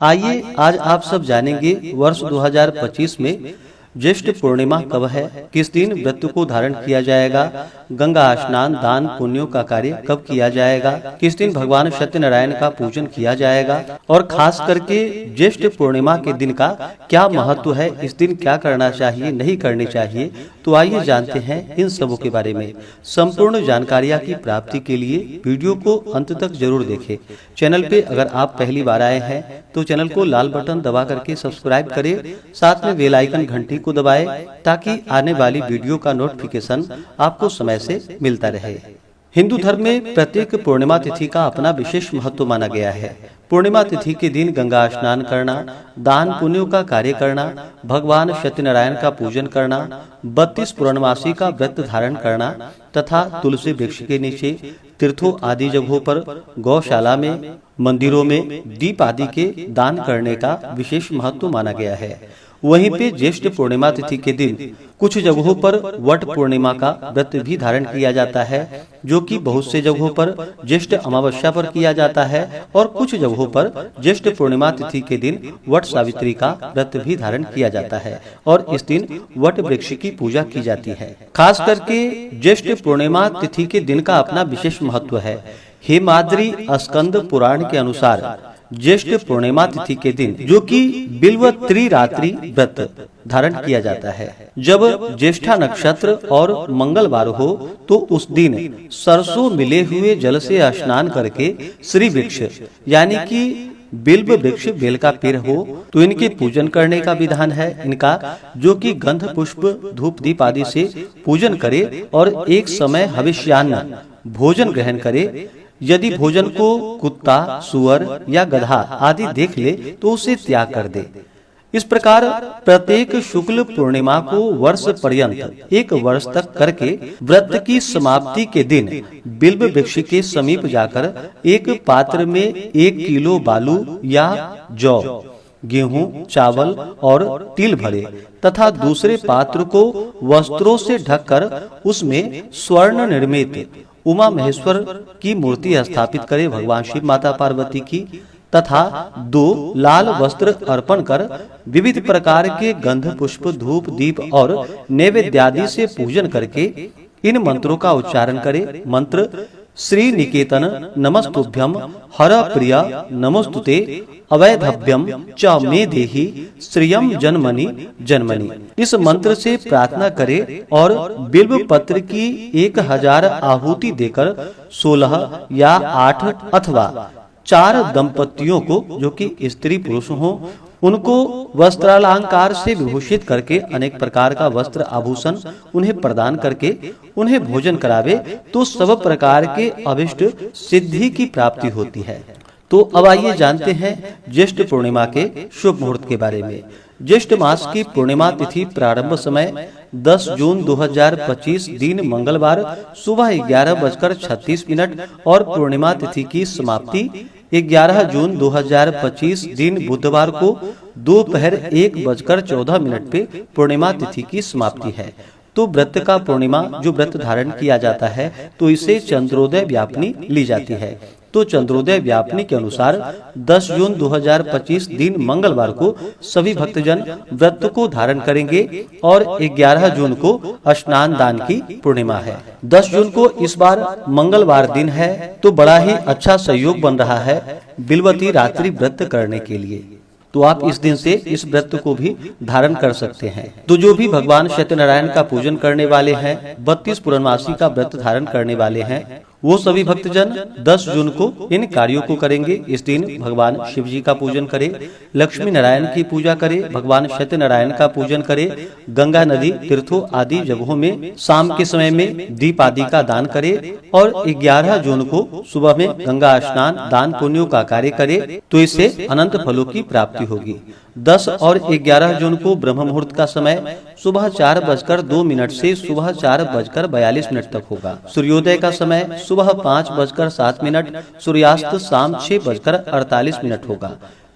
आइए आज आप सब जानेंगे वर्ष 2025 में ज्येष्ठ पूर्णिमा कब है, किस दिन व्रत को धारण किया जाएगा, गंगा स्नान दान पुण्यों का कार्य कब किया जाएगा, किस दिन भगवान सत्यनारायण का पूजन किया जाएगा और खास करके ज्येष्ठ पूर्णिमा के दिन का क्या महत्व है, इस दिन क्या करना चाहिए नहीं करनी चाहिए। तो आइए जानते हैं इन सबों के बारे में। संपूर्ण जानकारियाँ की प्राप्ति के लिए वीडियो को अंत तक जरूर देखें। चैनल पे अगर आप पहली बार आए हैं तो चैनल को लाल बटन दबा करके सब्सक्राइब करें, साथ में बेल आइकन घंटी को दबाएं ताकि आने वाली वीडियो का नोटिफिकेशन आपको समय से मिलता रहे। हिंदू धर्म में प्रत्येक पूर्णिमा तिथि का अपना विशेष महत्व माना गया है। पूर्णिमा तिथि के दिन गंगा स्नान करना, दान पुण्यों का कार्य करना, भगवान सत्यनारायण का पूजन करना, 32 पूर्णमासी का व्रत धारण करना तथा तुलसी वृक्ष के नीचे, तीर्थों आदि जगहों पर, गौशाला में, मंदिरों में दीप आदि के दान करने का विशेष महत्व माना गया है। वहीं पे ज्येष्ठ पूर्णिमा तिथि के दिन कुछ जगहों पर वट पूर्णिमा का व्रत भी धारण किया जाता है, जो कि बहुत से जगहों पर ज्येष्ठ अमावस्या पर किया जाता है और कुछ जगहों पर ज्येष्ठ पूर्णिमा तिथि के दिन वट सावित्री का व्रत भी धारण किया जाता है और इस दिन वट वृक्ष की पूजा की जाती है। खास करके ज्येष्ठ पूर्णिमा तिथि के दिन का अपना विशेष महत्व है। हेमाद्रि स्कंद पुराण के अनुसार ज्येष्ठ पूर्णिमा तिथि के दिन, जो कि बिल्व त्रिरात्रि व्रत धारण किया जाता है, जब ज्येष्ठा नक्षत्र और मंगलवार हो तो उस दिन सरसों मिले हुए जल से स्नान करके श्री वृक्ष यानी कि बिल्व वृक्ष बेल का पेड़ हो तो इनके पूजन करने का विधान है इनका, जो कि गंध पुष्प धूप दीप आदि से पूजन करे और एक समय हविष्यान्न भोजन ग्रहण करे। यदि भोजन को कुत्ता, सुअर या गधा आदि देख ले तो उसे त्याग कर दे। इस प्रकार प्रत्येक शुक्ल पूर्णिमा को वर्ष पर्यंत 1 वर्ष तक करके व्रत की समाप्ति के दिन बिल्व वृक्ष के समीप जाकर एक पात्र में 1 किलो बालू या जौ, गेहूं, चावल और तिल भरे तथा दूसरे पात्र को वस्त्रों से ढककर उसमें स्वर्ण निर्मित उमा महेश्वर की मूर्ति स्थापित करे, भगवान शिव माता पार्वती की, तथा 2 लाल वस्त्र अर्पण कर विविध प्रकार के गंध पुष्प धूप दीप और नैवेद्यादि से पूजन करके इन मंत्रों का उच्चारण करे। मंत्र श्री निकेतन नमस्तुभ्यम, हर प्रिय नमस्तुते, अवैधभ्यम च मे देहि श्रियम जन्मनि जन्मनि। इस मंत्र से प्रार्थना करे और बिल्व पत्र की 1000 आहुति देकर 16 या 8 अथवा 4 दंपतियों को, जो कि स्त्री पुरुष हों, उनको वस्त्रालंकार से विभूषित करके अनेक प्रकार का वस्त्र आभूषण उन्हें प्रदान करके उन्हें भोजन करावे तो सब प्रकार के अभिष्ट सिद्धि की प्राप्ति होती है। तो अब आइए जानते हैं ज्येष्ठ पूर्णिमा के शुभ मुहूर्त के बारे में। ज्येष्ठ मास की पूर्णिमा तिथि प्रारंभ समय 10 जून 2025 दिन मंगलवार सुबह 11:36 और पूर्णिमा तिथि की समाप्ति 11 जून 2025 दिन बुधवार को दोपहर 1:14 पे पूर्णिमा तिथि की समाप्ति है। तो व्रत का पूर्णिमा जो व्रत धारण किया जाता है तो इसे चंद्रोदय व्यापनी ली जाती है। तो चंद्रोदय व्यापनी के अनुसार 10 जून 2025 दिन मंगलवार को सभी भक्तजन व्रत को धारण करेंगे और 11 जून को स्नान दान की पूर्णिमा है। 10 जून को इस बार मंगलवार दिन है तो बड़ा ही अच्छा सहयोग बन रहा है बिल्वती रात्रि व्रत करने के लिए। तो आप इस दिन से इस व्रत को भी धारण कर सकते हैं। तो जो भी भगवान सत्यनारायण का पूजन करने वाले हैं, 32 पूर्णमासी का व्रत धारण करने वाले हैं, वो सभी भक्तजन 10 जून को इन कार्यों को करेंगे। इस दिन भगवान शिव जी का पूजन करे, लक्ष्मी नारायण की पूजा करे, भगवान सत्यनारायण का पूजन करे, गंगा नदी तीर्थों आदि जगहों में शाम के समय में दीप आदि का दान करे और 11 जून को सुबह में गंगा स्नान दान पुण्यों का कार्य करे तो इससे अनंत फलों की प्राप्ति होगी। 10 और 11 जून को ब्रह्म मुहूर्त का समय सुबह 4:02 से सुबह 4:42 तक होगा। सूर्योदय का समय सुबह 5:07, सूर्यास्त शाम 6:48 होगा।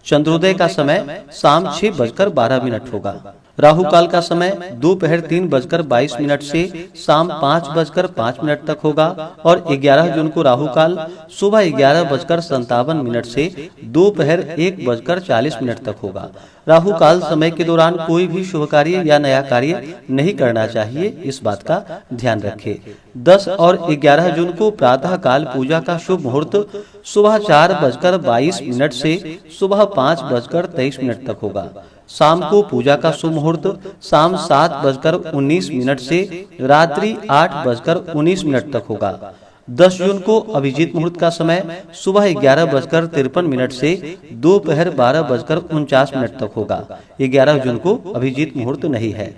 चंद्रोदय का समय शाम 6:12 होगा। राहु काल का समय दोपहर 3:22 से शाम 5:05 तक होगा और 11 जून को राहु काल सुबह 11:57 से दोपहर 1:40 तक होगा। राहु काल समय के दौरान कोई भी शुभ कार्य या नया कार्य नहीं करना चाहिए, इस बात का ध्यान रखें। 10 और 11 जून को प्रातः काल पूजा का शुभ मुहूर्त सुबह 4:22 से सुबह 5:23 तक होगा। शाम को पूजा का शुभ मुहूर्त शाम 7:19 से रात्रि 8:19 तक होगा। 10 जून को अभिजीत मुहूर्त का समय सुबह 11:53 से दोपहर 12:49 तक होगा। 11 जून को अभिजीत मुहूर्त नहीं है।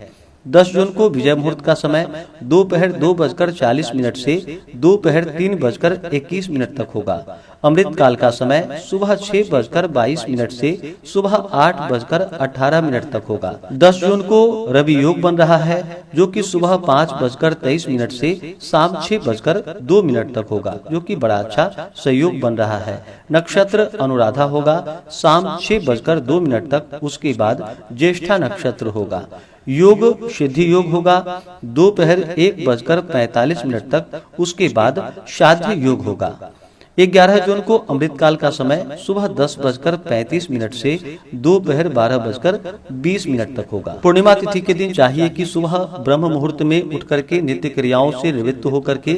10 जून को विजय मुहूर्त का समय दोपहर 2:40 से दोपहर 3:21 तक होगा। अमृत काल का समय सुबह 6:22 से सुबह 8:18 तक होगा। 10 जून को रवि योग बन रहा है, जो कि सुबह 5:23 से शाम 6:02 तक होगा, जो कि बड़ा अच्छा संयोग बन रहा है। नक्षत्र अनुराधा होगा शाम 6:02 तक, उसके बाद ज्येष्ठा नक्षत्र होगा। योग सिद्धि योग होगा दोपहर 1:45 तक, उसके बाद श्राद्ध योग होगा। 11 जून को अमृत काल का समय सुबह 10:35 से दोपहर 12:20 तक होगा। पूर्णिमा तिथि के दिन चाहिए कि सुबह ब्रह्म मुहूर्त में उठ करके नित्य क्रियाओं से निवृत्त होकर के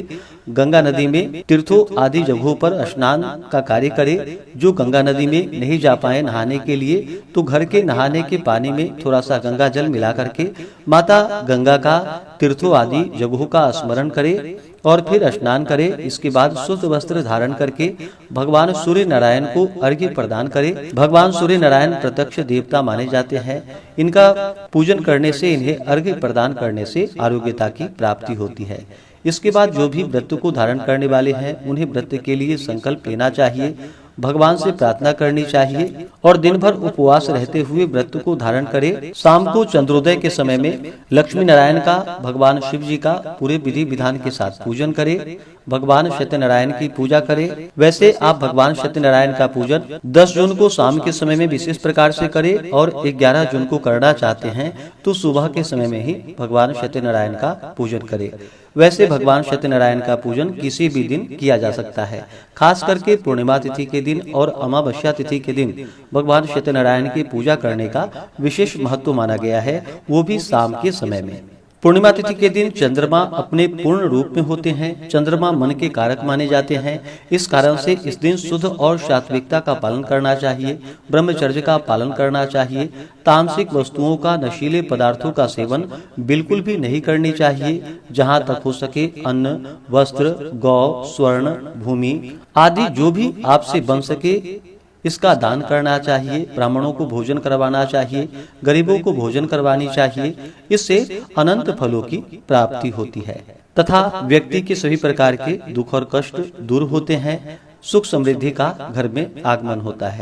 गंगा नदी में तीर्थों आदि जगहों पर स्नान का कार्य करे। जो गंगा नदी में नहीं जा पाए नहाने के लिए, तो घर के नहाने के पानी में थोड़ा सा गंगा जल मिला करके माता गंगा का तीर्थों आदि जगहों का स्मरण करे और फिर स्नान करे। इसके बाद शुद्ध वस्त्र धारण करके भगवान सूर्य नारायण को अर्घ्य प्रदान करे। भगवान सूर्य नारायण प्रत्यक्ष देवता माने जाते हैं। इनका पूजन करने से, इन्हें अर्घ्य प्रदान करने से आरोग्यता की प्राप्ति होती है। इसके बाद जो भी व्रत को धारण करने वाले हैं, उन्हें व्रत के लिए संकल्प लेना चाहिए, भगवान से प्रार्थना करनी चाहिए और दिन भर उपवास रहते हुए व्रत को धारण करें। शाम को चंद्रोदय के समय में लक्ष्मी नारायण का, भगवान शिव जी का पूरे विधि विधान के साथ पूजन करें। भगवान सत्यनारायण की पूजा करें। वैसे आप भगवान सत्यनारायण का पूजन 10 जून को शाम के समय में विशेष प्रकार से करें और 11 जून को करना चाहते हैं तो सुबह के समय में ही भगवान सत्यनारायण का पूजन करें। वैसे भगवान सत्यनारायण का पूजन किसी भी दिन किया जा सकता है, खास करके पूर्णिमा तिथि के दिन और अमावस्या तिथि के दिन भगवान सत्यनारायण की पूजा करने का विशेष महत्व माना गया है, वो भी शाम के समय में। पूर्णिमा तिथि के दिन चंद्रमा अपने पूर्ण रूप में होते हैं। चंद्रमा मन के कारक माने जाते हैं। इस कारण से इस दिन शुद्ध और सात्विकता का पालन करना चाहिए, ब्रह्मचर्य का पालन करना चाहिए। तामसिक वस्तुओं का, नशीले पदार्थों का सेवन बिल्कुल भी नहीं करनी चाहिए। जहाँ तक हो सके अन्न, वस्त्र, गौ, स्वर्ण, भूमि आदि जो भी आपसे बन सके इसका दान करना चाहिए। ब्राह्मणों को भोजन करवाना चाहिए, गरीबों को भोजन करवानी चाहिए। इससे अनंत फलों की प्राप्ति होती है तथा व्यक्ति के सभी प्रकार के दुख और कष्ट दूर होते हैं। सुख समृद्धि का घर में आगमन होता है।